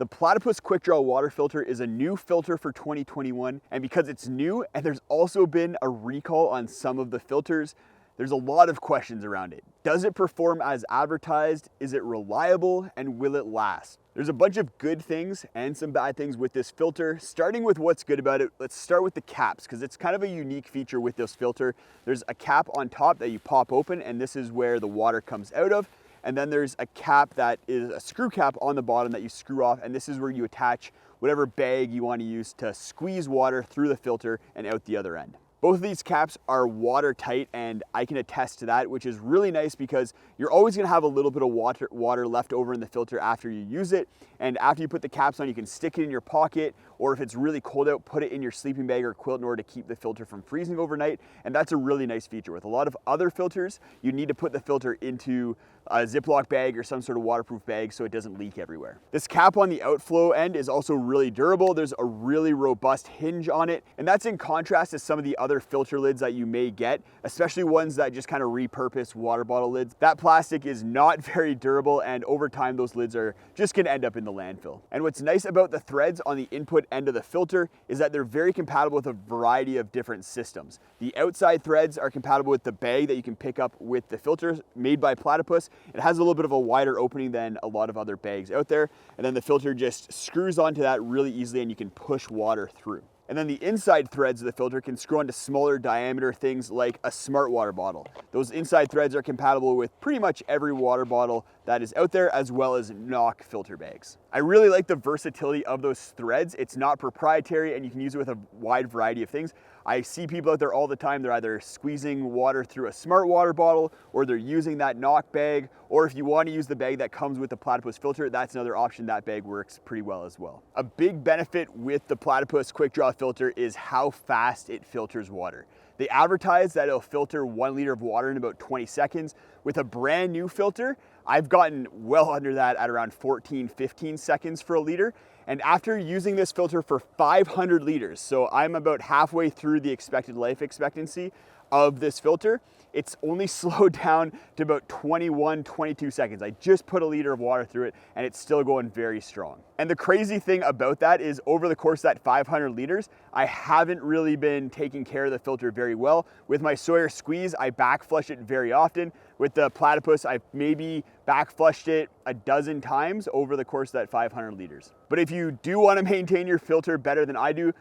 The Platypus QuickDraw water filter is a new filter for 2021, and because it's new and there's also been a recall on some of the filters, there's a lot of questions around it. Does it perform as advertised? Is it reliable? And will it last? There's a bunch of good things and some bad things with this filter. Starting with what's good about it, let's start with the caps, because it's kind of a unique feature with this filter. There's a cap on top that you pop open, and this is where the water comes out of. And then there's a cap that is a screw cap on the bottom that you screw off, and this is where you attach whatever bag you want to use to squeeze water through the filter and out the other end. Both of these caps are watertight, and I can attest to that, which is really nice because you're always going to have a little bit of water left over in the filter after you use it. And after you put the caps on, you can stick it in your pocket, or if it's really cold out, put it in your sleeping bag or quilt in order to keep the filter from freezing overnight. And that's a really nice feature. With a lot of other filters, you need to put the filter into a Ziploc bag or some sort of waterproof bag so it doesn't leak everywhere. This cap on the outflow end is also really durable. There's a really robust hinge on it, and that's in contrast to some of the other filter lids that you may get, especially ones that just kind of repurpose water bottle lids. That plastic is not very durable, and over time those lids are just going to end up in the landfill. And what's nice about the threads on the input end of the filter is that they're very compatible with a variety of different systems. The outside threads are compatible with the bag that you can pick up with the filter made by Platypus. It has a little bit of a wider opening than a lot of other bags out there, and then the filter just screws onto that really easily and you can push water through. And then the inside threads of the filter can screw onto smaller diameter things like a smart water bottle. Those inside threads are compatible with pretty much every water bottle that is out there, as well as knock filter bags. I really like the versatility of those threads. It's not proprietary and you can use it with a wide variety of things. I see people out there all the time, they're either squeezing water through a smart water bottle, or they're using that knock bag, or if you want to use the bag that comes with the Platypus filter, that's another option. That bag works pretty well as well. A big benefit with the Platypus QuickDraw filter is how fast it filters water. They advertise that it'll filter 1 liter of water in about 20 seconds. With a brand new filter, I've gotten well under that at around 14, 15 seconds for a liter. And after using this filter for 500 liters, so I'm about halfway through the expected life expectancy of this filter, it's only slowed down to about 21, 22 seconds. I just put a liter of water through it and it's still going very strong. And the crazy thing about that is over the course of that 500 liters, I haven't really been taking care of the filter very well. With my Sawyer squeeze, I back flush it very often. With the Platypus, I've maybe back flushed it a dozen times over the course of that 500 liters. But if you do want to maintain your filter better than I do,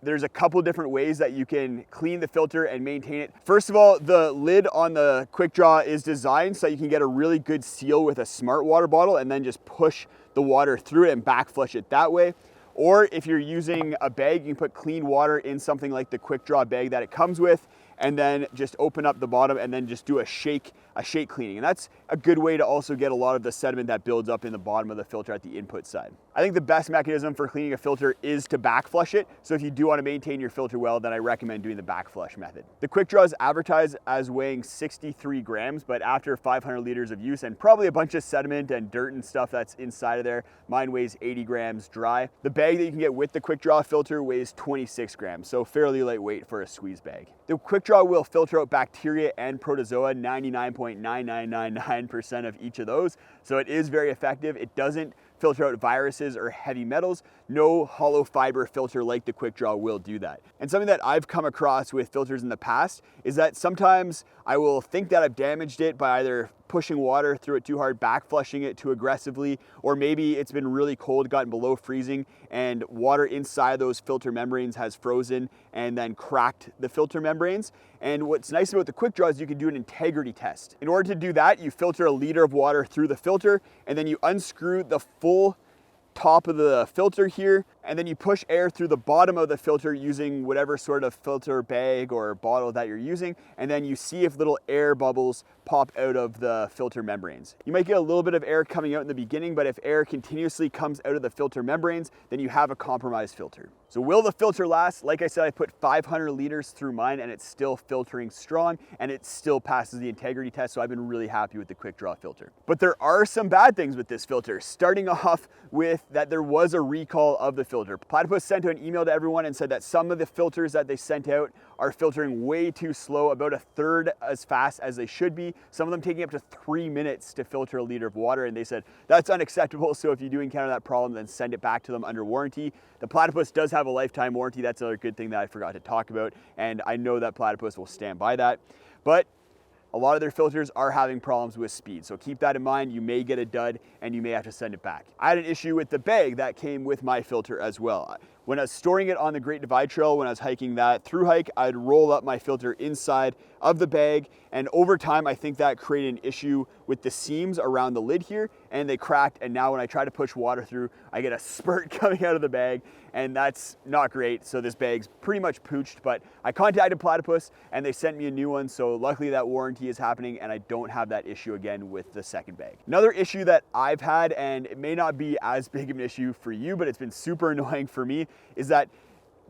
there's a couple different ways that you can clean the filter and maintain it. First of all, the lid on the QuickDraw is designed so you can get a really good seal with a smart water bottle and then just push the water through it and back flush it that way. Or if you're using a bag, you can put clean water in something like the QuickDraw bag that it comes with, and then just open up the bottom and then just do a shake cleaning. And that's a good way to also get a lot of the sediment that builds up in the bottom of the filter at the input side. I think the best mechanism for cleaning a filter is to back flush it. So if you do want to maintain your filter well, then I recommend doing the back flush method. The QuickDraw is advertised as weighing 63 grams, but after 500 liters of use and probably a bunch of sediment and dirt and stuff that's inside of there, mine weighs 80 grams dry. The bag that you can get with the QuickDraw filter weighs 26 grams, so fairly lightweight for a squeeze bag. The QuickDraw will filter out bacteria and protozoa, 99.9999% of each of those, so it is very effective. It doesn't filter out viruses or heavy metals. No hollow fiber filter like the QuickDraw will do that. And something that I've come across with filters in the past is that sometimes I will think that I've damaged it by either pushing water through it too hard, back flushing it too aggressively, or maybe it's been really cold, gotten below freezing, and water inside those filter membranes has frozen and then cracked the filter membranes. And what's nice about the QuickDraw is you can do an integrity test. In order to do that, you filter a liter of water through the filter, and then you unscrew the full top of the filter here, and then you push air through the bottom of the filter using whatever sort of filter bag or bottle that you're using, and then you see if little air bubbles pop out of the filter membranes. You might get a little bit of air coming out in the beginning, but if air continuously comes out of the filter membranes, then you have a compromised filter. So will the filter last? Like I said, I put 500 liters through mine and it's still filtering strong and it still passes the integrity test, so I've been really happy with the QuickDraw filter. But there are some bad things with this filter, starting off with that there was a recall of the filter. Platypus sent out an email to everyone and said that some of the filters that they sent out are filtering way too slow, about 1/3 as fast as they should be. Some of them taking up to 3 minutes to filter a liter of water, and they said that's unacceptable. So if you do encounter that problem, then send it back to them under warranty. The Platypus does have a lifetime warranty. That's another good thing that I forgot to talk about, and I know that Platypus will stand by that. But a lot of their filters are having problems with speed. So keep that in mind. You may get a dud and you may have to send it back. I had an issue with the bag that came with my filter as well. When I was storing it on the Great Divide Trail, when I was hiking that through hike, I'd roll up my filter inside of the bag. And over time, I think that created an issue with the seams around the lid here, and they cracked. And now when I try to push water through, I get a spurt coming out of the bag, and that's not great. So this bag's pretty much pooched, but I contacted Platypus and they sent me a new one. So luckily that warranty is happening and I don't have that issue again with the second bag. Another issue that I've had, and it may not be as big of an issue for you, but it's been super annoying for me, is that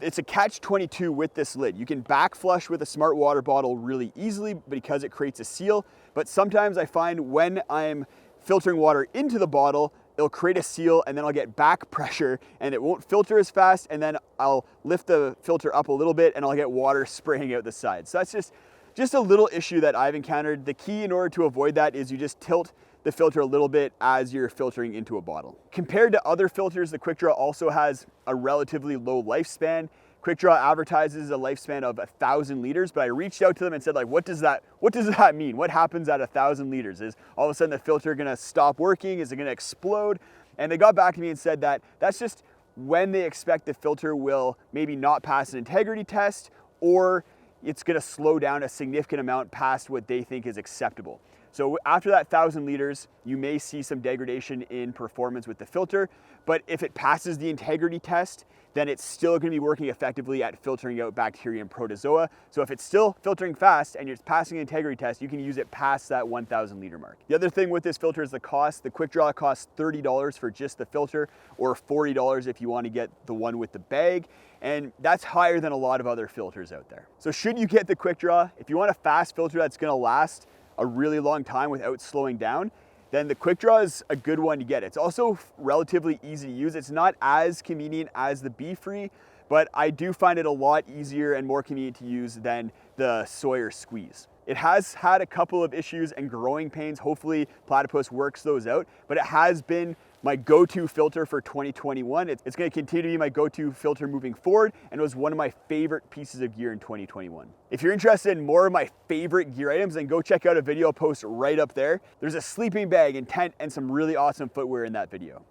it's a catch-22 with this lid. You can back flush with a smart water bottle really easily because it creates a seal, but sometimes I find when I'm filtering water into the bottle, it'll create a seal and then I'll get back pressure and it won't filter as fast, and then I'll lift the filter up a little bit and I'll get water spraying out the side. So that's just a little issue that I've encountered. The key in order to avoid that is you just tilt the filter a little bit as you're filtering into a bottle. Compared to other filters, the QuickDraw also has a relatively low lifespan. QuickDraw advertises a lifespan of 1,000 liters, but I reached out to them and said, like, what does that mean? What happens at 1,000 liters? Is all of a sudden the filter gonna stop working? Is it gonna explode? And they got back to me and said that that's just when they expect the filter will maybe not pass an integrity test, or it's gonna slow down a significant amount past what they think is acceptable. So after that 1,000 liters, you may see some degradation in performance with the filter, but if it passes the integrity test, then it's still gonna be working effectively at filtering out bacteria and protozoa. So if it's still filtering fast and you're passing the integrity test, you can use it past that 1,000 liter mark. The other thing with this filter is the cost. The QuickDraw costs $30 for just the filter, or $40 if you want to get the one with the bag. And that's higher than a lot of other filters out there. So should you get the QuickDraw, if you want a fast filter that's gonna last a really long time without slowing down, then the QuickDraw is a good one to get. It's also relatively easy to use. It's not as convenient as the Be-Free, but I do find it a lot easier and more convenient to use than the Sawyer Squeeze. It has had a couple of issues and growing pains. Hopefully Platypus works those out, but it has been my go-to filter for 2021. It's gonna continue to be my go-to filter moving forward, and it was one of my favorite pieces of gear in 2021. If you're interested in more of my favorite gear items, then go check out a video post right up there. There's a sleeping bag and tent and some really awesome footwear in that video.